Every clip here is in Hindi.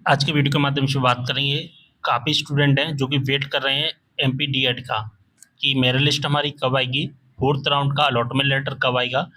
आज के वीडियो के माध्यम से बात करेंगे। काफ़ी स्टूडेंट हैं जो कि वेट कर रहे हैं एमपी डीएड का कि मेरिट लिस्ट हमारी कब आएगी, फोर्थ राउंड का अलॉटमेंट लेटर कब आएगा,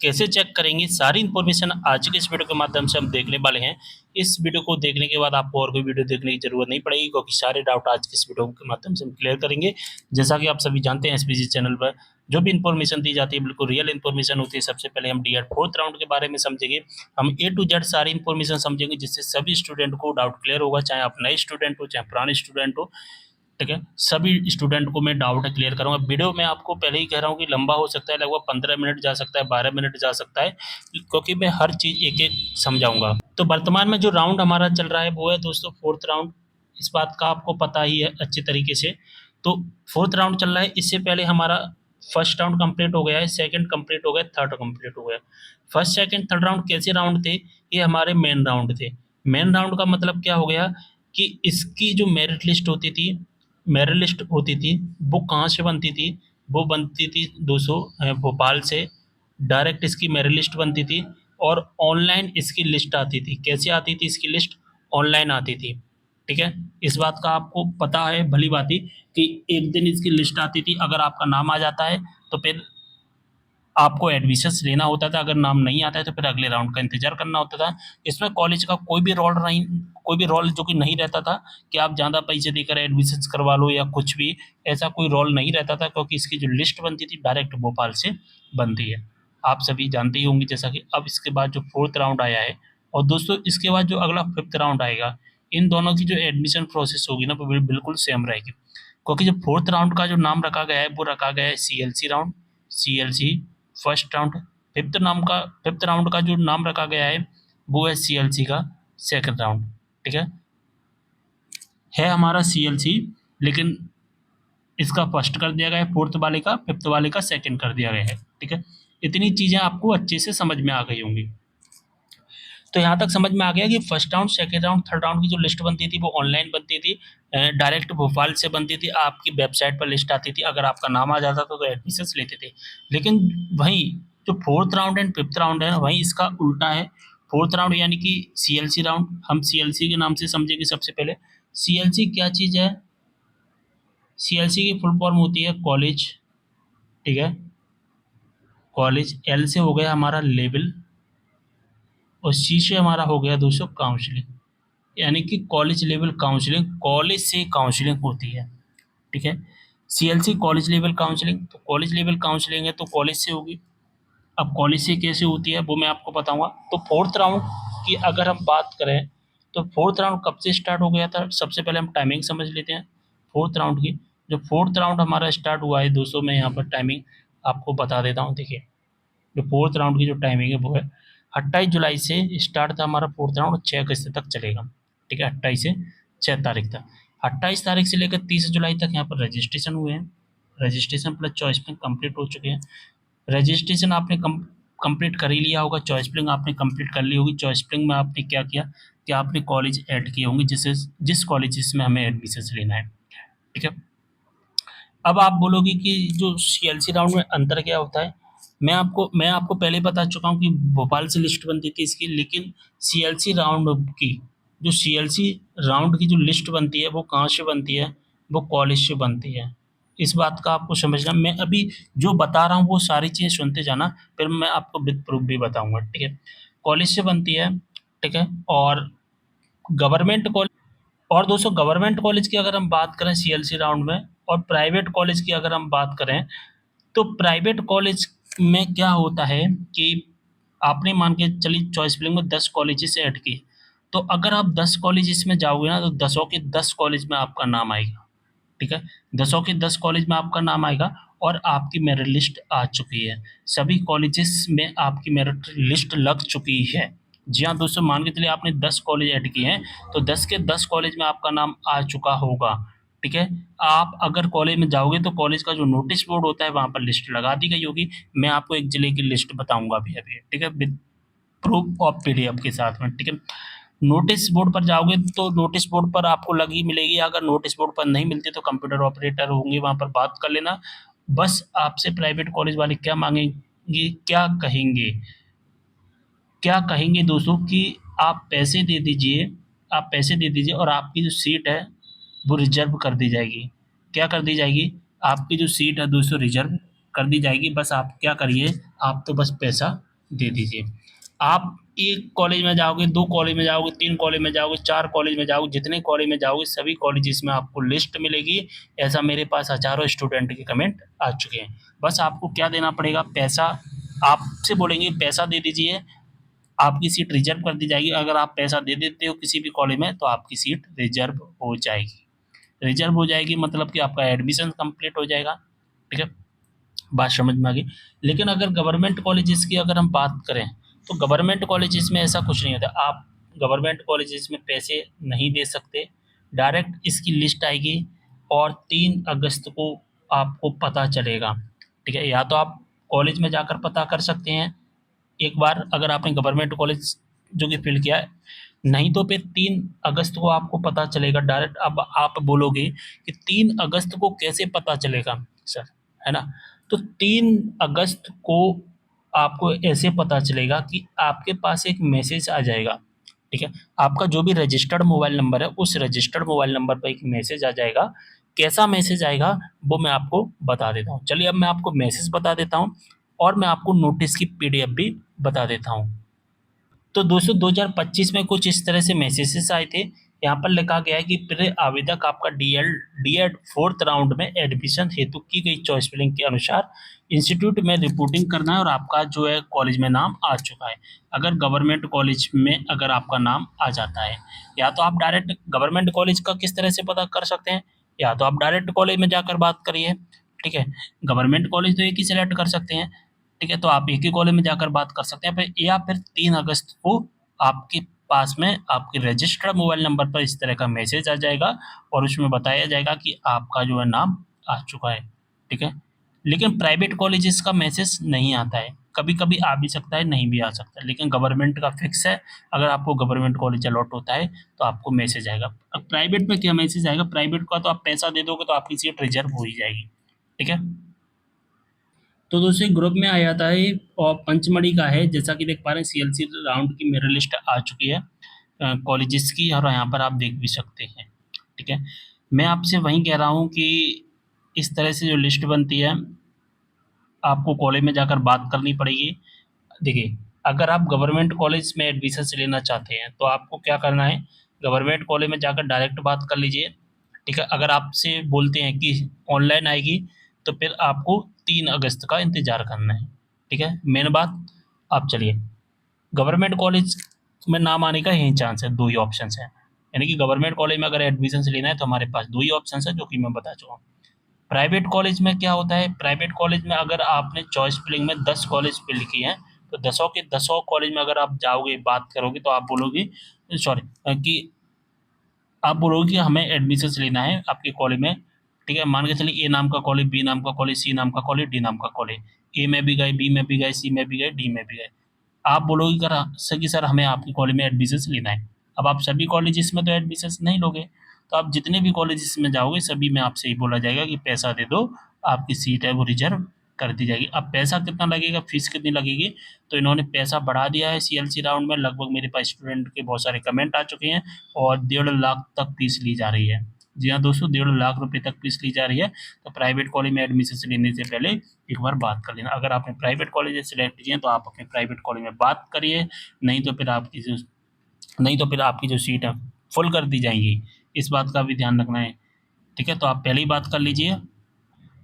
कैसे चेक करेंगे, सारी इन्फॉर्मेशन आज के इस वीडियो के माध्यम से हम देखने वाले हैं। इस वीडियो को देखने के बाद आपको और कोई वीडियो देखने की जरूरत नहीं पड़ेगी, क्योंकि सारे डाउट आज के इस वीडियो के माध्यम से हम क्लियर करेंगे। जैसा कि आप सभी जानते हैं, एसपीसी चैनल पर जो भी इन्फॉर्मेशन दी जाती है बिल्कुल रियल इन्फॉर्मेशन होती है। सबसे पहले हम डीएड फोर्थ राउंड के बारे में समझेंगे, हम ए टू जेड सारी इन्फॉर्मेशन समझेंगे, जिससे सभी स्टूडेंट को डाउट क्लियर होगा, चाहे आप नए स्टूडेंट हो चाहे पुराने स्टूडेंट हो। ठीक है, सभी स्टूडेंट को मैं डाउट क्लियर करूंगा। वीडियो में आपको पहले ही कह रहा हूँ कि लंबा हो सकता है, लगभग 15 मिनट जा सकता है, 12 मिनट जा सकता है, क्योंकि मैं हर चीज़ एक एक समझाऊंगा। तो वर्तमान में जो राउंड हमारा चल रहा है वो है दोस्तों फोर्थ राउंड। इस बात का आपको पता ही है अच्छे तरीके से। तो फोर्थ राउंड चल रहा है, इससे पहले हमारा फर्स्ट राउंड कंप्लीट हो गया है, सेकंड कंप्लीट हो गया, थर्ड कंप्लीट हो गया। फर्स्ट सेकंड थर्ड राउंड कैसे राउंड थे? ये हमारे मेन राउंड थे। मेन राउंड का मतलब क्या हो गया कि इसकी जो मेरिट लिस्ट होती थी वो कहाँ से बनती थी? वो बनती थी दोस्तों भोपाल से। डायरेक्ट इसकी मेरिट लिस्ट बनती थी और ऑनलाइन इसकी लिस्ट आती थी। कैसे आती थी इसकी लिस्ट? ऑनलाइन आती थी। ठीक है, इस बात का आपको पता है भली भांति कि एक दिन इसकी लिस्ट आती थी, अगर आपका नाम आ जाता है तो फिर आपको एडमिशन्स लेना होता था, अगर नाम नहीं आता है तो फिर अगले राउंड का इंतजार करना होता था। इसमें कॉलेज का कोई भी रोल जो कि नहीं रहता था कि आप ज़्यादा पैसे देकर एडमिशन्स करवा लो या कुछ भी, ऐसा कोई रोल नहीं रहता था, क्योंकि इसकी जो लिस्ट बनती थी डायरेक्ट भोपाल से बनती है। आप सभी जानते ही होंगे। जैसा कि अब इसके बाद जो फोर्थ राउंड आया है और दोस्तों इसके बाद जो अगला फिफ्थ राउंड आएगा, इन दोनों की जो एडमिशन प्रोसेस होगी ना वो बिल्कुल सेम रहेगी, क्योंकि जो फोर्थ राउंड का जो नाम रखा गया है वो रखा गया है CLC round, CLC first round. Fifth round का जो नाम रखा गया है वो है सीएलसी का सेकंड राउंड। ठीक है हमारा सीएलसी, लेकिन इसका फर्स्ट कर दिया गया है, फोर्थ वाले का फिफ्थ वाले का सेकंड कर दिया गया है। ठीक है, इतनी चीज़ें आपको अच्छे से समझ में आ गई होंगी। तो यहाँ तक समझ में आ गया कि first round second round third round की जो लिस्ट बनती थी वो ऑनलाइन बनती थी, डायरेक्ट भोपाल से बनती थी, आपकी वेबसाइट पर लिस्ट आती थी, अगर आपका नाम आ जाता था तो एडमिशन्स लेते थे। लेकिन वहीं जो fourth round and fifth round है वहीं इसका उल्टा है। फोर्थ राउंड यानी कि सीएलसी राउंड, हम सीएलसी के नाम से समझेंगे सबसे पहले। सीएलसी क्या चीज़ है? सीएलसी की फुल फॉर्म होती है कॉलेज। ठीक है, कॉलेज, एल से हो गया हमारा लेवल और सी से हमारा हो गया दोस्तों काउंसलिंग, यानी कि कॉलेज लेवल काउंसलिंग, कॉलेज से काउंसलिंग होती है। ठीक है, सीएलसी कॉलेज लेवल काउंसलिंग, तो कॉलेज लेवल काउंसलिंग है तो कॉलेज से होगी। अब कॉलेज से कैसे होती है वो मैं आपको बताऊंगा। तो फोर्थ राउंड की अगर हम बात करें तो फोर्थ राउंड कब से स्टार्ट हो गया था, सबसे पहले हम टाइमिंग समझ लेते हैं फोर्थ राउंड की। जो फोर्थ राउंड हमारा स्टार्ट हुआ है दोस्तों, मैं यहाँ पर टाइमिंग आपको बता देता हूँ। देखिए, जो फोर्थ राउंड की जो टाइमिंग है वो है 28 जुलाई से स्टार्ट था हमारा फोर्थ राउंड, 6 अगस्त तक चलेगा। ठीक है, 28 से 6 तारीख तक। 28 तारीख से लेकर 30 जुलाई तक यहाँ पर रजिस्ट्रेशन हुए हैं। Registration plus choice filling complete हो चुके हैं। रजिस्ट्रेशन आपने कंप्लीट कर ही लिया होगा, चॉइस फिलिंग आपने कंप्लीट कर ली होगी। चॉइस फिलिंग में आपने क्या किया कि आपने कॉलेज ऐड किए होंगे जिस कॉलेज में हमें एडमिशन लेना है। ठीक है, अब आप बोलोगे कि जो सीएलसी राउंड में अंतर क्या होता है? मैं आपको पहले ही बता चुका हूँ कि भोपाल से लिस्ट बनती थी इसकी, लेकिन सीएलसी राउंड की जो सीएलसी राउंड की जो लिस्ट बनती है वो कहाँ से बनती है? वो कॉलेज से बनती है। इस बात का आपको समझना, मैं अभी जो बता रहा हूँ वो सारी चीज़ें सुनते जाना, फिर मैं आपको विद प्रूफ भी बताऊंगा। ठीक है, कॉलेज से बनती है। ठीक है, और गवर्नमेंट कॉलेज, और दोस्तों गवर्नमेंट कॉलेज की अगर हम बात करें सीएलसी राउंड में और प्राइवेट कॉलेज की अगर हम बात करें, तो प्राइवेट कॉलेज में क्या होता है कि आपने मान के चलिए चॉइस फिलिंग में 10 कॉलेजेस ऐड किए, तो अगर आप 10 कॉलेजेस में जाओगे ना तो 10 के 10 कॉलेज में आपका नाम आएगा। ठीक है, 10 के 10 कॉलेज में आपका नाम आएगा और आपकी मेरिट लिस्ट आ चुकी है। सभी कॉलेजेस में आपकी मेरिट लिस्ट लग चुकी है। जी हाँ दोस्तों, मान के चलिए आपने 10 कॉलेज ऐड किए हैं तो 10 के 10 कॉलेज में आपका नाम आ चुका होगा। ठीक है, आप अगर कॉलेज में जाओगे तो कॉलेज का जो नोटिस बोर्ड होता है वहाँ पर लिस्ट लगा दी गई होगी। मैं आपको एक जिले की लिस्ट बताऊंगा अभी अभी। ठीक है, विद प्रूफ ऑफ पीडीएफ के साथ में। ठीक है, नोटिस बोर्ड पर जाओगे तो नोटिस बोर्ड पर आपको लगी मिलेगी, अगर नोटिस बोर्ड पर नहीं मिलती तो कंप्यूटर ऑपरेटर होंगे वहाँ पर बात कर लेना। बस आपसे प्राइवेट कॉलेज वाले क्या मांगेंगे, क्या कहेंगे दोस्तों कि आप पैसे दे दीजिए, आप पैसे दे दीजिए और आपकी जो सीट है वो रिजर्व कर दी जाएगी। क्या कर दी जाएगी? आपकी जो सीट है दोस्तों रिजर्व कर दी जाएगी। बस आप क्या करिए, आप तो बस पैसा दे दीजिए। आप एक कॉलेज में जाओगे, 2 कॉलेज में जाओगे, 3 कॉलेज में जाओगे, 4 कॉलेज में जाओगे, जितने कॉलेज में जाओगे सभी कॉलेजेस में आपको लिस्ट मिलेगी। ऐसा मेरे पास हज़ारों स्टूडेंट के कमेंट आ चुके हैं। बस आपको क्या देना पड़ेगा, पैसा। आपसे बोलेंगे पैसा दे दीजिए, आपकी सीट रिजर्व कर दी जाएगी। अगर आप पैसा दे देते हो किसी भी कॉलेज में तो आपकी सीट रिजर्व हो जाएगी। रिजर्व हो जाएगी मतलब कि आपका एडमिशन कंप्लीट हो जाएगा। ठीक है, बात समझ में आ गई। लेकिन अगर गवर्नमेंट कॉलेजेस की अगर हम बात करें तो गवर्नमेंट कॉलेजेस में ऐसा कुछ नहीं होता। आप गवर्नमेंट कॉलेजेस में पैसे नहीं दे सकते। डायरेक्ट इसकी लिस्ट आएगी और 3 अगस्त को आपको पता चलेगा। ठीक है, या तो आप कॉलेज में जाकर पता कर सकते हैं एक बार, अगर आपने गवर्नमेंट कॉलेज जो कि फिल किया है, नहीं तो फिर 3 अगस्त को आपको पता चलेगा डायरेक्ट। अब आप बोलोगे कि 3 अगस्त को कैसे पता चलेगा सर, है ना? तो 3 अगस्त को आपको ऐसे पता चलेगा कि आपके पास एक मैसेज आ जाएगा। ठीक है, आपका जो भी रजिस्टर्ड मोबाइल नंबर है उस रजिस्टर्ड मोबाइल नंबर पर एक मैसेज आ जाएगा। कैसा मैसेज आएगा वो मैं आपको बता देता हूँ। चलिए अब मैं आपको मैसेज बता देता हूँ और मैं आपको नोटिस की पीडीएफ भी बता देता हूँ। तो दोस्तों 2025 में कुछ इस तरह से मैसेजेस आए थे। यहाँ पर लिखा गया है कि प्रिय आवेदक, आपका डीएड 4th राउंड में एडमिशन हेतु की गई चॉइस फिलिंग के अनुसार इंस्टीट्यूट में रिपोर्टिंग करना है और आपका जो है कॉलेज में नाम आ चुका है। अगर गवर्नमेंट कॉलेज में अगर आपका नाम आ जाता है, या तो आप डायरेक्ट गवर्नमेंट कॉलेज का किस तरह से पता कर सकते हैं, या तो आप डायरेक्ट कॉलेज में जाकर बात करिए। ठीक है, गवर्नमेंट कॉलेज तो एक ही सिलेक्ट कर सकते हैं। ठीक है, तो आप एक ही कॉलेज में जाकर बात कर सकते हैं। फिर या फिर 3 अगस्त को आपके पास में आपके रजिस्टर्ड मोबाइल नंबर पर इस तरह का मैसेज आ जाएगा और उसमें बताया जाएगा कि आपका जो है नाम आ चुका है। ठीक है, लेकिन प्राइवेट कॉलेजेस का मैसेज नहीं आता है। कभी कभी आ भी सकता है, नहीं भी आ सकता है, लेकिन गवर्नमेंट का फिक्स है। अगर आपको गवर्नमेंट कॉलेज अलॉट होता है तो आपको मैसेज आएगा। अब प्राइवेट में क्या मैसेज आएगा, प्राइवेट का तो आप पैसा दे दोगे तो आपकी सीट रिजर्व हो ही जाएगी। ठीक है, तो दोस्तों ग्रुप में आ जाता है और पंचमढ़ी का है। जैसा कि देख पा रहे हैं सीएलसी राउंड की मेरिट लिस्ट आ चुकी है कॉलेजेस की, और यहाँ पर आप देख भी सकते हैं। ठीक है, मैं आपसे वही कह रहा हूँ कि इस तरह से जो लिस्ट बनती है आपको कॉलेज में जाकर बात करनी पड़ेगी। देखिए, अगर आप गवर्नमेंट कॉलेज में एडमिशन लेना चाहते हैं तो आपको क्या करना है, गवर्नमेंट कॉलेज में जाकर डायरेक्ट बात कर लीजिए। ठीक है, अगर आपसे बोलते हैं कि ऑनलाइन आएगी तो फिर आपको 3 अगस्त का इंतज़ार करना है। ठीक है, मेन बात। आप चलिए, गवर्नमेंट कॉलेज में नाम आने का यही चांस है, 2 ही ऑप्शंस हैं। यानी कि गवर्नमेंट कॉलेज में अगर एडमिशन लेना है तो हमारे पास 2 ही ऑप्शंस हैं जो कि मैं बता चुका हूँ। प्राइवेट कॉलेज में क्या होता है, प्राइवेट कॉलेज में अगर आपने चॉइस फिलिंग में 10 कॉलेज फिल किए हैं तो 10 के 10 कॉलेज में अगर आप जाओगे बात करोगे तो आप बोलोगे सॉरी कि आप बोलोगे कि हमें एडमिशन लेना है आपके कॉलेज में। ठीक है, मान के चलिए ए नाम का कॉलेज, बी नाम का कॉलेज, सी नाम का कॉलेज, डी नाम का कॉलेज। ए में भी गए, बी में भी गए, सी में भी गए, डी में भी गए। आप बोलोगे कर सर कि सर हमें आपके कॉलेज में एडमिशन लेना है। अब आप सभी कॉलेजेस में तो एडमिशन नहीं लोगे, तो आप जितने भी कॉलेजेस में जाओगे सभी में आपसे ही बोला जाएगा कि पैसा दे दो, आपकी सीट है वो रिजर्व कर दी जाएगी। अब पैसा कितना लगेगा, फीस कितनी लगेगी, तो इन्होंने पैसा बढ़ा दिया है सीएलसी राउंड में। लगभग मेरे पास स्टूडेंट के बहुत सारे कमेंट आ चुके हैं और 1.5 लाख तक फीस ली जा रही है। जी हाँ दोस्तों, 1.5 लाख रुपए तक फीस ली जा रही है। तो प्राइवेट कॉलेज में एडमिशन लेने से पहले एक बार बात कर लेना। अगर आपने प्राइवेट कॉलेज सेलेक्ट किए हैं तो आप अपने प्राइवेट कॉलेज में बात करिए, नहीं तो फिर आपकी जो सीट है फुल कर दी जाएंगी। इस बात का भी ध्यान रखना है। ठीक है, तो आप पहले ही बात कर लीजिए।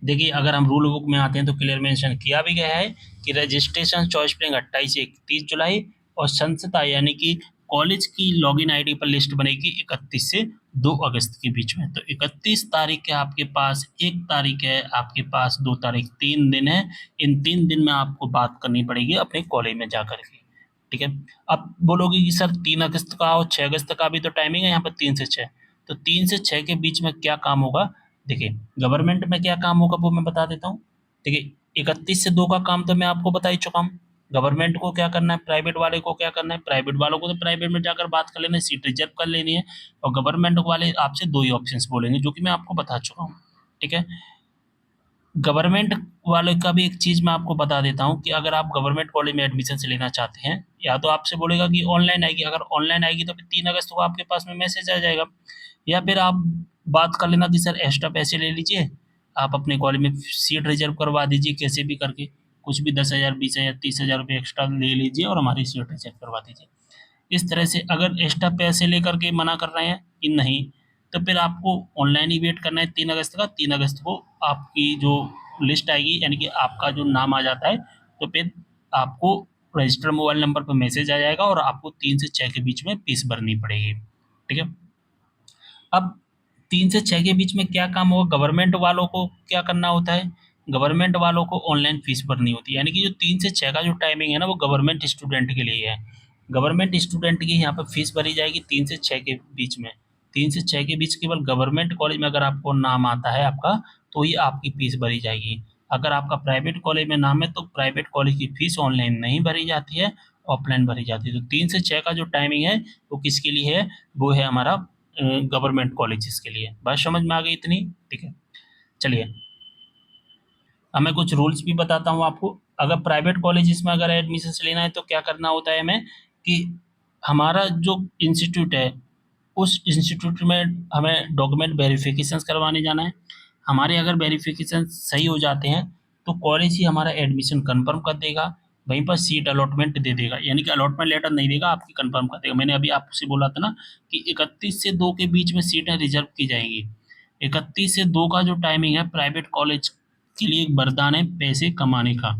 देखिए, अगर हम रूल बुक में आते हैं तो क्लियर मेंशन किया भी गया है कि रजिस्ट्रेशन चॉइस फिलिंग 28 से 31 जुलाई और संस्थता यानी कि कॉलेज की लॉगिन आईडी पर लिस्ट बनेगी 31 से 2 अगस्त के बीच में। तो 31 तारीख है आपके पास, 1 तारीख है आपके पास, 2 तारीख, 3 दिन है। इन 3 दिन में आपको बात करनी पड़ेगी अपने कॉलेज में जा कर के। ठीक है, अब बोलोगे कि सर 3 अगस्त का और 6 अगस्त का भी तो टाइमिंग है यहाँ पर 3 से 6। तो 3 से 6 के बीच में क्या काम होगा, देखिए गवर्नमेंट में क्या काम होगा वो मैं बता देता हूँ। देखिए, 31 से 2 का काम तो मैं आपको बता ही चुका हूँ। गवर्नमेंट को क्या करना है, प्राइवेट वाले को क्या करना है, प्राइवेट वालों को तो प्राइवेट में जाकर बात कर लेना है, सीट रिजर्व कर लेनी है। और गवर्नमेंट वाले आपसे 2 ही ऑप्शंस बोलेंगे जो कि मैं आपको बता चुका हूँ। ठीक है, गवर्नमेंट वाले का भी एक चीज़ मैं आपको बता देता हूँ कि अगर आप गवर्नमेंट कॉलेज में एडमिशन से लेना चाहते हैं, या तो आपसे बोलेगा कि ऑनलाइन आएगी, अगर ऑनलाइन आएगी तो फिर 3 अगस्त को आपके पास में मैसेज आ जाएगा, या फिर आप बात कर लेना कि सर एक्स्ट्रा पैसे ले लीजिए, आप अपने कॉलेज में सीट रिजर्व करवा दीजिए कैसे भी करके, कुछ भी 10,000 20,000 30,000 रुपये एक्स्ट्रा ले लीजिए और हमारी सीट रिजर्व करवा दीजिए। इस तरह से अगर एक्स्ट्रा पैसे लेकर के मना कर रहे हैं कि नहीं, तो फिर आपको ऑनलाइन ही वेट करना है 3 अगस्त का। 3 अगस्त को आपकी जो लिस्ट आएगी, यानी कि आपका जो नाम आ जाता है, तो फिर आपको रजिस्टर मोबाइल नंबर पर मैसेज आ जाएगा और आपको 3 से 6 के बीच में फीस भरनी पड़ेगी। ठीक है। अब 3 से 6 के बीच में क्या काम होगा, गवर्नमेंट वालों को क्या करना होता है, गवर्नमेंट वालों को ऑनलाइन फीस भरनी होती है, यानी कि जो 3 से 6 का जो टाइमिंग है ना, वो गवर्नमेंट स्टूडेंट के लिए है। गवर्नमेंट स्टूडेंट की यहाँ पर फीस भरी जाएगी 3 से 6 के बीच में। 3 से 6 के बीच केवल गवर्नमेंट कॉलेज में अगर आपको नाम आता है आपका, तो ही आपकी फीस भरी जाएगी। अगर आपका प्राइवेट कॉलेज में नाम है तो प्राइवेट कॉलेज की फीस ऑनलाइन नहीं भरी जाती है, ऑफलाइन भरी जाती है। तो 3 से 6 का जो टाइमिंग है वो किसके लिए है, वो है हमारा गवर्नमेंट कॉलेजेस के लिए। बात समझ में आ गई इतनी? ठीक है। चलिए, अब मैं कुछ रूल्स भी बताता हूँ आपको। अगर प्राइवेट कॉलेजेस में अगर एडमिशन लेना है तो क्या करना होता है हमें, कि हमारा जो इंस्टीट्यूट है, उस इंस्टीट्यूट में हमें डॉक्यूमेंट वेरिफिकेशन करवाने जाना है। हमारे अगर वेरिफिकेशन सही हो जाते हैं तो कॉलेज ही हमारा एडमिशन कंफर्म कर देगा, वहीं पर सीट अलॉटमेंट दे देगा, यानी कि अलॉटमेंट लेटर नहीं देगा, आपकी कंफर्म कर देगा। मैंने अभी आपसे बोला था ना कि 31 से 2 के बीच में सीटें रिजर्व की जाएंगी। 31 से 2 का जो टाइमिंग है प्राइवेट कॉलेज के लिए एक वरदान है पैसे कमाने का।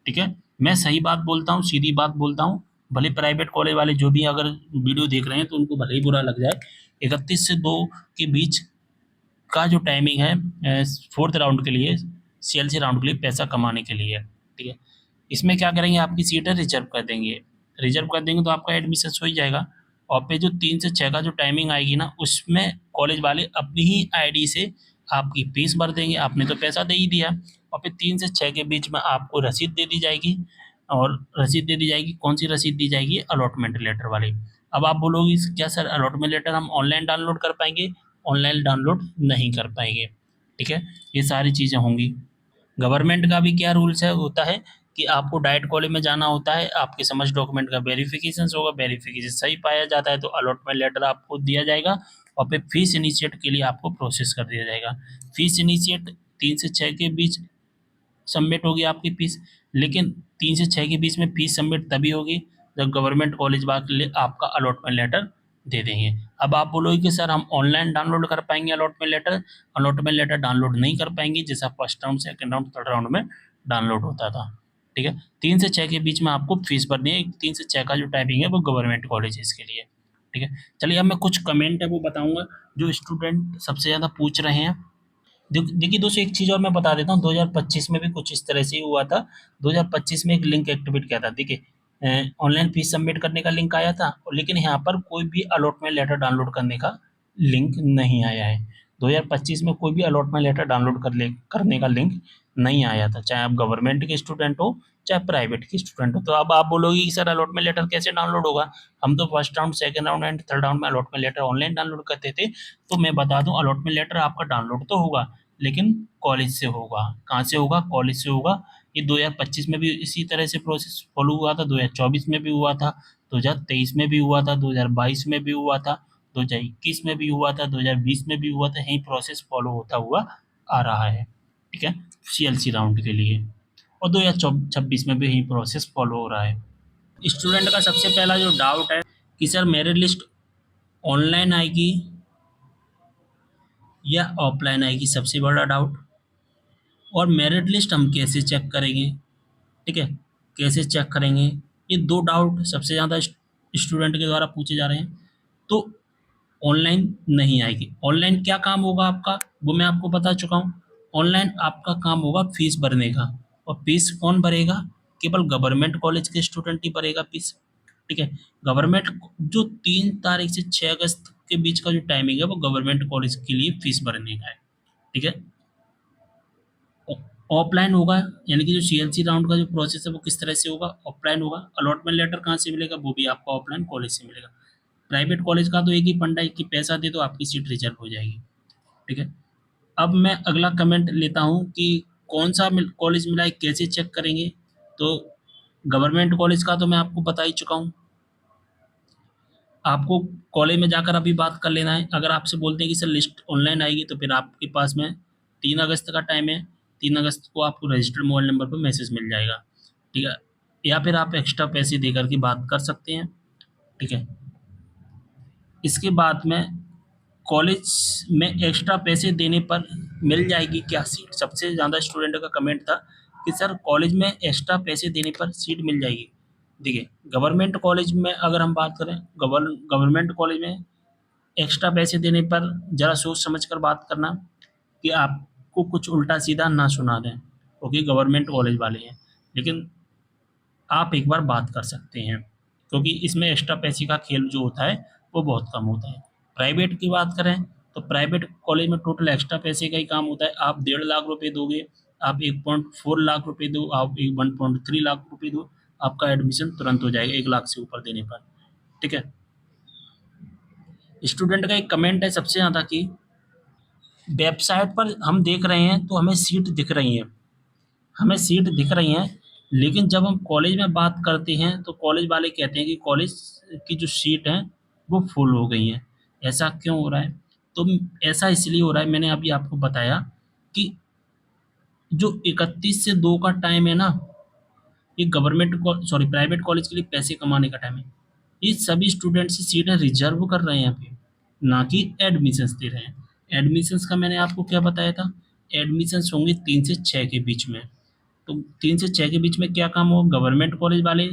ठीक है। मैं सही बात बोलता हूँ, सीधी बात बोलता हूँ। भले प्राइवेट कॉलेज वाले जो भी अगर वीडियो देख रहे हैं तो उनको भले ही बुरा लग जाए। 31 से 2 के बीच का जो टाइमिंग है फोर्थ राउंड के लिए, सीएलसी राउंड के लिए पैसा कमाने के लिए है। ठीक है। इसमें क्या करेंगे, आपकी सीटें रिजर्व कर देंगे। रिजर्व कर देंगे तो आपका एडमिशन हो ही जाएगा। और फिर जो 3 से 6 का जो टाइमिंग आएगी ना, उसमें कॉलेज वाले अपनी ही आईडी से आपकी फीस भर देंगे, आपने तो पैसा दे ही दिया। और फिर 3 से 6 के बीच में आपको रसीद दे दी जाएगी। और रसीद दे दी जाएगी, कौन सी रसीद दी जाएगी, अलॉटमेंट लेटर वाली। अब आप बोलोगे क्या सर अलॉटमेंट लेटर हम ऑनलाइन डाउनलोड कर पाएंगे? ऑनलाइन डाउनलोड नहीं कर पाएंगे। ठीक है। ये सारी चीज़ें होंगी। गवर्नमेंट का भी क्या रूल्स है होता है कि आपको डाइरेक्ट कॉलेज में जाना होता है, आपके समझ डॉक्यूमेंट का वेरिफिकेशन होगा, वेरिफिकेशन सही पाया जाता है तो अलॉटमेंट लेटर आपको दिया जाएगा। और फिर फीस इनिशिएट के लिए आपको प्रोसेस कर दिया जाएगा। फीस इनिशिएट 3 से 6 के बीच सबमिट होगी आपकी फीस, लेकिन 3 से 6 के बीच में फीस सबमिट तभी होगी जब गवर्नमेंट कॉलेज वाले आपका अलॉटमेंट लेटर दे देंगे। अब आप बोलोगे कि सर हम ऑनलाइन डाउनलोड कर पाएंगे allotment letter? Allotment letter download नहीं कर पाएंगे, जैसा first round second round third round में डाउनलोड होता था। ठीक है। 3 से 6 के बीच में आपको फीस भरनी है। 3 से 6 का जो टाइमिंग है वो गवर्नमेंट कॉलेज के लिए। ठीक है। चलिए, अब मैं कुछ कमेंट है वो बताऊंगा जो स्टूडेंट सबसे ज़्यादा पूछ रहे हैं। देखिए दोस्तों, एक चीज़ और मैं बता देता हूँ, 2025 में भी कुछ इस तरह से ही हुआ था। 2025 में एक लिंक एक्टिवेट किया था। देखिए, ऑनलाइन फीस सबमिट करने का लिंक आया था, लेकिन यहाँ पर कोई भी अलॉटमेंट लेटर डाउनलोड करने का लिंक नहीं आया है। 2025 में कोई भी अलॉटमेंट लेटर डाउनलोड करने का लिंक नहीं आया था, चाहे आप गवर्नमेंट के स्टूडेंट हो चाहे प्राइवेट के स्टूडेंट हो। तो अब आप बोलोगे कि सर अलॉटमेंट लेटर कैसे डाउनलोड होगा, हम तो first round second round and third round में अलॉटमेंट लेटर ऑनलाइन डाउनलोड करते थे। तो मैं बता दूं, अलॉटमेंट लेटर आपका डाउनलोड तो होगा, लेकिन कॉलेज से होगा। कहाँ से होगा? कॉलेज से होगा। ये 2025 में भी इसी तरह से प्रोसेस फॉलो हुआ था, 2024 में भी हुआ था, 2023 में भी हुआ था, 2022 में भी हुआ था, 2021 में भी हुआ था, 2020 में भी हुआ था। यही प्रोसेस फॉलो होता हुआ आ रहा है। ठीक है। सीएलसी राउंड के लिए। और 2026 में भी यही प्रोसेस फॉलो हो रहा है। स्टूडेंट का सबसे पहला जो डाउट है कि सर मेरिट लिस्ट ऑनलाइन आएगी या ऑफलाइन आएगी, सबसे बड़ा डाउट। और मेरिट लिस्ट हम कैसे चेक करेंगे? ठीक है। कैसे चेक करेंगे, ये दो डाउट सबसे ज़्यादा स्टूडेंट के द्वारा पूछे जा रहे हैं। तो ऑनलाइन नहीं आएगी। ऑनलाइन क्या काम होगा आपका, वो मैं आपको बता चुका हूँ। ऑनलाइन आपका काम होगा फीस भरने का। और फीस कौन भरेगा? केवल गवर्नमेंट कॉलेज के स्टूडेंट ही भरेगा फीस। ठीक है। गवर्नमेंट जो 3 तारीख से 6 अगस्त के बीच का जो टाइमिंग है वो गवर्नमेंट कॉलेज के लिए फीस भरने का है। ठीक है। ऑफलाइन होगा, यानी कि जो सीएलसी राउंड का जो प्रोसेस है वो किस तरह से होगा, ऑफलाइन होगा। अलॉटमेंट लेटर कहाँ से मिलेगा, वो भी आपका ऑफलाइन कॉलेज से मिलेगा। प्राइवेट कॉलेज का तो एक ही फंडा है कि पैसा दे दो आपकी सीट रिजर्व हो जाएगी। ठीक है। अब मैं अगला कमेंट लेता हूँ कि कौन सा कॉलेज मिला है कैसे चेक करेंगे, तो गवर्नमेंट कॉलेज का तो मैं आपको बता ही चुका हूँ। आपको कॉलेज में जाकर अभी बात कर लेना है। अगर आपसे बोलते हैं कि सर लिस्ट ऑनलाइन आएगी, तो फिर आपके पास में 3 अगस्त का टाइम है। 3 अगस्त को आपको रजिस्टर्ड मोबाइल नंबर पर मैसेज मिल जाएगा, ठीक है। या फिर आप एक्स्ट्रा पैसे देकर के बात कर सकते हैं, ठीक है। इसके बाद में कॉलेज में एक्स्ट्रा पैसे देने पर मिल जाएगी क्या सीट? सबसे ज़्यादा स्टूडेंट का कमेंट था कि सर कॉलेज में एक्स्ट्रा पैसे देने पर सीट मिल जाएगी। देखिए, गवर्नमेंट कॉलेज में अगर हम बात करें, गवर्नमेंट कॉलेज में एक्स्ट्रा पैसे देने पर ज़रा सोच समझ कर बात करना कि आपको कुछ उल्टा सीधा ना सुना दें, क्योंकि गवर्नमेंट कॉलेज वाले हैं। लेकिन आप एक बार बात कर सकते हैं, क्योंकि इसमें एक्स्ट्रा पैसे का खेल जो होता है वो बहुत कम होता है। प्राइवेट की बात करें, तो प्राइवेट कॉलेज में टोटल एक्स्ट्रा पैसे का ही काम होता है। आप 1.5 लाख रुपए दोगे, आप 1.4 लाख रुपए दो, आप 1.3 लाख रुपए दो, आपका एडमिशन तुरंत हो जाएगा 1 लाख से ऊपर देने पर, ठीक है। स्टूडेंट का एक कमेंट है सबसे ज़्यादा कि वेबसाइट पर हम देख रहे हैं तो हमें सीट दिख रही है, हमें सीट दिख रही हैं, लेकिन जब हम कॉलेज में बात करते हैं तो कॉलेज वाले कहते हैं कि कॉलेज की जो सीट हैं वो फुल हो गई हैं। ऐसा क्यों हो रहा है? तो ऐसा इसलिए हो रहा है, मैंने अभी आपको बताया कि जो 31 से 2 का टाइम है ना, ये गवर्नमेंट सॉरी प्राइवेट कॉलेज के लिए पैसे कमाने का टाइम है। ये सभी स्टूडेंट्स सीटें रिजर्व कर रहे हैं यहाँ पे, ना कि एडमिशन्स दे रहे हैं। एडमिशन्स का मैंने आपको क्या बताया था? एडमिशन्स होंगे 3 से 6 के बीच में। तो 3 से 6 के बीच में क्या काम हो? गवर्नमेंट कॉलेज वाले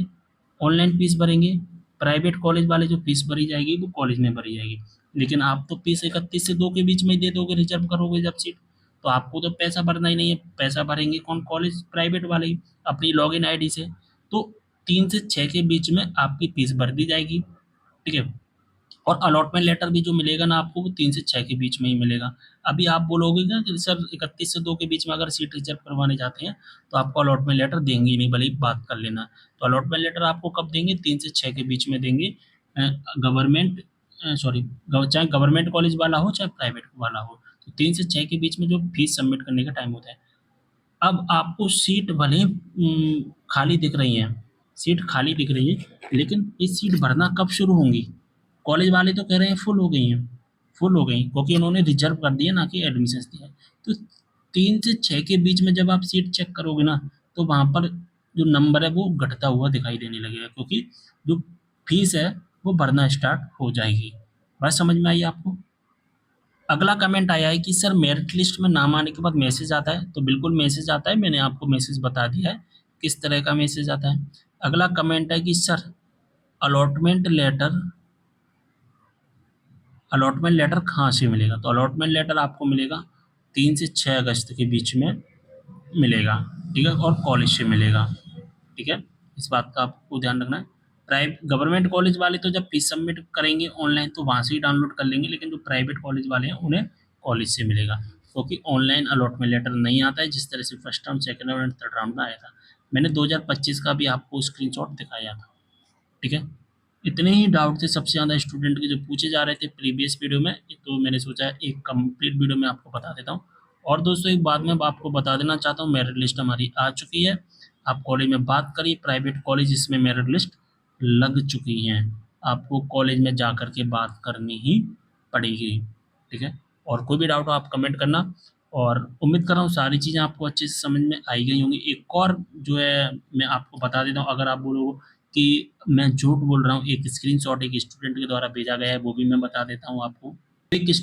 ऑनलाइन फीस भरेंगे, प्राइवेट कॉलेज वाले जो फीस भरी जाएगी वो कॉलेज में भरी जाएगी। लेकिन आप तो फीस 31 से 2 के बीच में ही दे दोगे, रिजर्व करोगे जब सीट, तो आपको तो पैसा भरना ही नहीं है। पैसा भरेंगे कौन? कॉलेज प्राइवेट वाले ही, अपनी लॉगिन आईडी से। तो 3 से 6 के बीच में आपकी फीस भर दी जाएगी, ठीक है। और अलॉटमेंट लेटर भी जो मिलेगा ना आपको, वो 3 से 6 के बीच में ही मिलेगा। अभी आप बोलोगे ना कि सर 31 से 2 के बीच में अगर सीट रिजर्व करवाने जाते हैं तो आपको अलॉटमेंट लेटर देंगे ही नहीं, भले ही बात कर लेना। तो अलॉटमेंट लेटर आपको कब देंगे? 3 से 6 के बीच में देंगे। गवर्नमेंट सॉरी चाहे गवर्नमेंट कॉलेज वाला हो चाहे प्राइवेट वाला हो, तो 3 से 6 के बीच में जो फीस सबमिट करने का टाइम होता है। अब आपको सीट भले ही खाली दिख रही हैं, सीट खाली दिख रही है, लेकिन ये सीट भरना कब शुरू होंगी? कॉलेज वाले तो कह रहे हैं फुल हो गई हैं, फुल हो गई क्योंकि उन्होंने रिजर्व कर दिया, ना कि एडमिशन्स दिया है। तो 3 से 6 के बीच में जब आप सीट चेक करोगे ना, तो वहाँ पर जो नंबर है वो घटता हुआ दिखाई देने लगेगा, क्योंकि जो फीस है वो भरना स्टार्ट हो जाएगी। बात समझ में आई आपको? अगला कमेंट आया है कि सर मेरिट लिस्ट में नाम आने के बाद मैसेज आता है, तो बिल्कुल मैसेज आता है, मैंने आपको मैसेज बता दिया है किस तरह का मैसेज आता है। अगला कमेंट है कि sir allotment letter allotment letter कहाँ से मिलेगा? तो अलॉटमेंट लेटर आपको मिलेगा 3 से 6 अगस्त के बीच में मिलेगा, ठीक है, और कॉलेज से मिलेगा, ठीक है। इस बात का आपको ध्यान रखना है। प्राइवेट गवर्नमेंट कॉलेज वाले तो जब फीस सबमिट करेंगे ऑनलाइन तो वहाँ से ही डाउनलोड कर लेंगे, लेकिन जो प्राइवेट कॉलेज वाले हैं उन्हें कॉलेज से मिलेगा, क्योंकि ऑनलाइन अलॉटमेंट लेटर नहीं आता है जिस तरह से first round, second round and third round में आया था। मैंने 2025 का भी आपको स्क्रीनशॉट दिखाया था, ठीक है। इतने ही डाउट थे सबसे ज़्यादा स्टूडेंट के जो पूछे जा रहे थे प्रीवियस वीडियो में, तो मैंने सोचा एक कंप्लीट वीडियो में आपको बता देता हूँ। और दोस्तों एक बात मैं आपको बता देना चाहता हूँ, मेरिट लिस्ट हमारी आ चुकी है। आप कॉलेज में बात करिए, प्राइवेट कॉलेज इसमें मेरिट लिस्ट लग चुकी हैं, आपको कॉलेज में जा कर के बात करनी ही पड़ेगी, ठीक है। और कोई भी डाउट हो आप कमेंट करना, और उम्मीद कर रहा हूँ सारी चीज़ें आपको अच्छे से समझ में आई गई होंगी। एक और जो है मैं आपको बता देता हूँ, अगर आप बोलो कि मैं झूठ बोल रहा हूँ, एक स्क्रीनशॉट एक स्टूडेंट के द्वारा भेजा गया है, वो भी मैं बता देता हूँ आपको। एक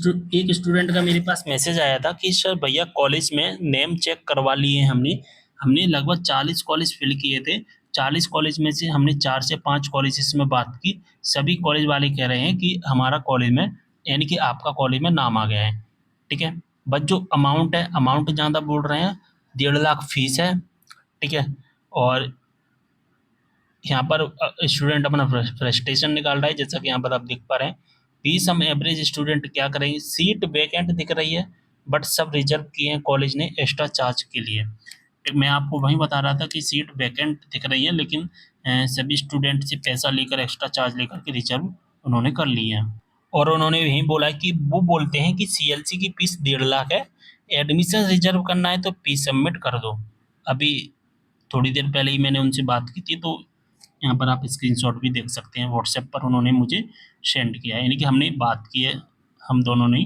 स्टूडेंट का मेरे पास मैसेज आया था कि सर भैया कॉलेज में नेम चेक करवा लिए हैं हमने, हमने लगभग 40 कॉलेज फिल किए थे। 40 कॉलेज में से हमने 4 से 5 कॉलेजेस में बात की, सभी कॉलेज वाले कह रहे हैं कि हमारा कॉलेज में, यानी कि आपका कॉलेज में नाम आ गया है, ठीक है। बट जो अमाउंट है, अमाउंट ज़्यादा बोल रहे हैं, 1.5 लाख फीस है, ठीक है। और यहाँ पर स्टूडेंट अपना फ्रस्ट्रेशन निकाल रहा है, जैसा कि यहाँ पर आप देख पा रहे हैं। फीस हम एवरेज स्टूडेंट क्या करेंगे, सीट वैकेंट दिख रही है बट सब रिजर्व किए हैं कॉलेज ने एक्स्ट्रा चार्ज के लिए। मैं आपको वही बता रहा था कि सीट वैकेंट दिख रही है, लेकिन सभी स्टूडेंट से पैसा लेकर एक्स्ट्रा चार्ज लेकर के रिजर्व उन्होंने कर लिए हैं। और उन्होंने यही बोला कि वो बोलते हैं कि सीएलसी की फीस 1.5 लाख है, एडमिशन रिजर्व करना है तो फीस सबमिट कर दो। अभी थोड़ी देर पहले ही मैंने उनसे बात की थी, तो यहाँ पर आप स्क्रीनशॉट भी देख सकते हैं, व्हाट्सएप पर उन्होंने मुझे सेंड किया है, यानी कि हमने बात की है हम दोनों ने।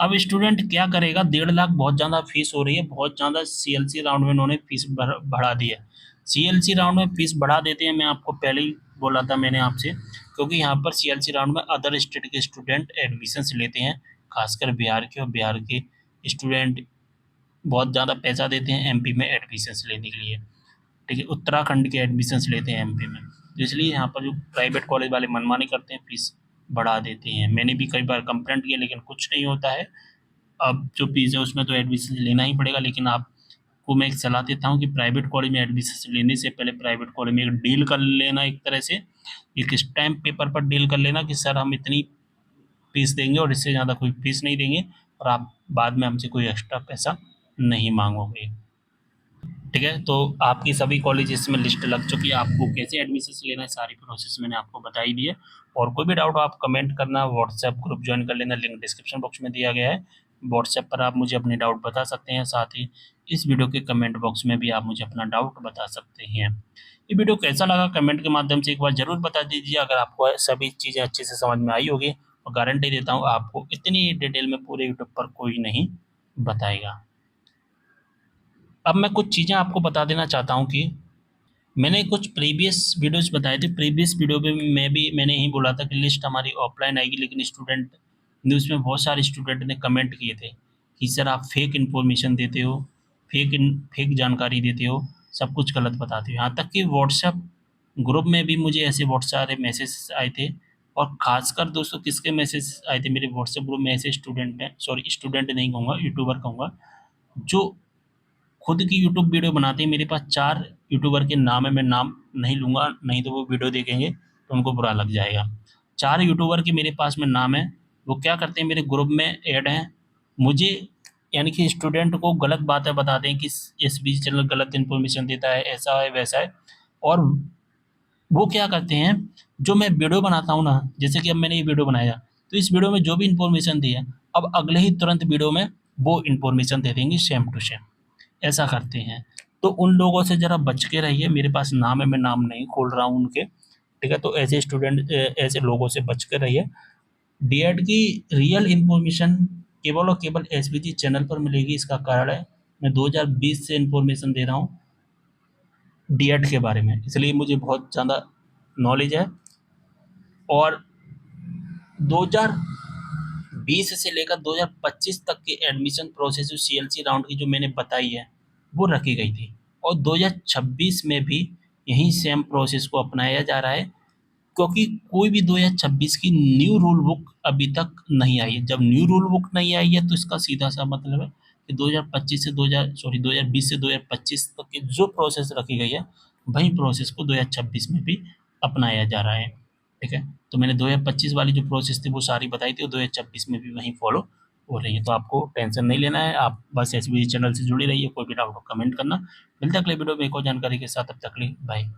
अब स्टूडेंट क्या करेगा, 1.5 लाख बहुत ज़्यादा फीस हो रही है, बहुत ज़्यादा सीएलसी राउंड में उन्होंने फीस बढ़ा दी है। सीएलसी राउंड में फीस बढ़ा देते हैं, मैं आपको पहले ही बोला था मैंने आपसे, क्योंकि यहाँ पर सीएलसी राउंड में अदर स्टेट के स्टूडेंट एडमिशन्स लेते हैं, खासकर बिहार के, और बिहार के स्टूडेंट बहुत ज़्यादा पैसा देते हैं एमपी में एडमिशन्स लेने के लिए। ठीक है, उत्तराखंड के एडमिशन्स लेते हैं एमपी में, तो इसलिए यहाँ पर जो प्राइवेट कॉलेज वाले मनमानी करते हैं, फीस बढ़ा देते हैं। मैंने भी कई बार कंप्लेंट किया, लेकिन कुछ नहीं होता है। अब जो फीस है उसमें तो एडमिशन लेना ही पड़ेगा, लेकिन आपको मैं एक सलाह देता हूँ कि प्राइवेट कॉलेज में एडमिशन लेने से पहले प्राइवेट कॉलेज में एक डील कर लेना, एक तरह से एक स्टैम्प पेपर पर डील कर लेना कि सर हम इतनी फीस देंगे और इससे ज़्यादा कोई फीस नहीं देंगे, और आप बाद में हमसे कोई एक्स्ट्रा पैसा नहीं मांगोगे। ठीक है, तो आपकी सभी कॉलेजेस में लिस्ट लग चुकी है, आपको कैसे एडमिशन लेना है सारी प्रोसेस मैंने आपको बता ही दी है। और कोई भी डाउट हो आप कमेंट करना, व्हाट्सएप ग्रुप ज्वाइन कर लेना, लिंक डिस्क्रिप्शन बॉक्स में दिया गया है। व्हाट्सएप पर आप मुझे अपने डाउट बता सकते हैं, साथ ही इस वीडियो के कमेंट बॉक्स में भी आप मुझे अपना डाउट बता सकते हैं। ये वीडियो कैसा लगा कमेंट के माध्यम से एक बार ज़रूर बता दीजिए। अगर आपको सभी चीज़ें अच्छे से समझ में आई होगी, और गारंटी देता हूँ आपको इतनी डिटेल में पूरे यूट्यूब पर कोई नहीं बताएगा। अब मैं कुछ चीज़ें आपको बता देना चाहता हूँ कि मैंने कुछ प्रीवियस वीडियोस बताए थे, प्रीवियस वीडियो में मैंने यही बोला था कि लिस्ट हमारी ऑफलाइन आएगी, लेकिन स्टूडेंट न्यूज़ में बहुत सारे स्टूडेंट ने कमेंट किए थे कि सर आप फेक इन्फॉर्मेशन देते हो, फेक जानकारी देते हो, सब कुछ गलत बताते हो। यहाँ तक कि व्हाट्सएप ग्रुप में भी मुझे ऐसे बहुत सारे मैसेज आए थे, और ख़ासकर दोस्तों किसके मैसेज आए थे मेरे व्हाट्सएप ग्रुप में, ऐसे स्टूडेंट हैं, सॉरी स्टूडेंट नहीं कहूँगा, यूट्यूबर कहूँगा, जो खुद की यूट्यूब वीडियो बनाते हैं। मेरे पास 4 यूट्यूबर के नाम है, मैं नाम नहीं लूँगा, नहीं तो वो वीडियो देखेंगे तो उनको बुरा लग जाएगा। 4 यूट्यूबर के मेरे पास में नाम है, वो क्या करते हैं मेरे ग्रुप में ऐड हैं, मुझे यानी कि स्टूडेंट को गलत बातें बताते हैं कि एसबीसी चैनल गलत इन्फॉर्मेशन देता है, ऐसा है, वैसा है। और वो क्या करते हैं, जो मैं वीडियो बनाता हूँ ना, जैसे कि अब मैंने ये वीडियो बनाया, तो इस वीडियो में जो भी इन्फॉर्मेशन दी है, अब अगले ही तुरंत वीडियो में वो इन्फॉर्मेशन दे देंगे सेम टू सेम, ऐसा करते हैं। तो उन लोगों से ज़रा बच के रहिए, मेरे पास नाम है, मैं नाम नहीं खोल रहा हूँ उनके, ठीक है? तो ऐसे स्टूडेंट ऐसे लोगों से बच के रहिए। डीएड की रियल इन्फॉर्मेशन केवल और केवल एसबीजी चैनल पर मिलेगी, इसका कारण है मैं 2020 से इन्फॉर्मेशन दे रहा हूँ डीएड के बारे में, इसलिए मुझे बहुत ज़्यादा नॉलेज है। और 2020 से लेकर 2025 तक की एडमिशन प्रोसेस जो सीएलसी राउंड की जो मैंने बताई है, वो रखी गई थी, और 2026 में भी यही सेम प्रोसेस को अपनाया जा रहा है, क्योंकि कोई भी 2026 की न्यू रूल बुक अभी तक नहीं आई है। जब न्यू रूल बुक नहीं आई है तो इसका सीधा-सा मतलब है कि 2025 से 2020 से 2025 तक की जो प्रोसेस रखी गई है, वही प्रोसेस को 2026 में भी अपनाया जा रहा है, ठीक है? तो मैंने 2025 वाली जो प्रोसेस थी वो सारी बताई थी, और 2026 में भी वही फॉलो हो रही है, तो आपको टेंशन नहीं लेना है, आप बस एसबीजी चैनल से जुड़े रहिए, कोई भी डाउट हो कमेंट करना। मिलते हैं अगले वीडियो में एक और जानकारी के साथ, तब तक के लिए बाय।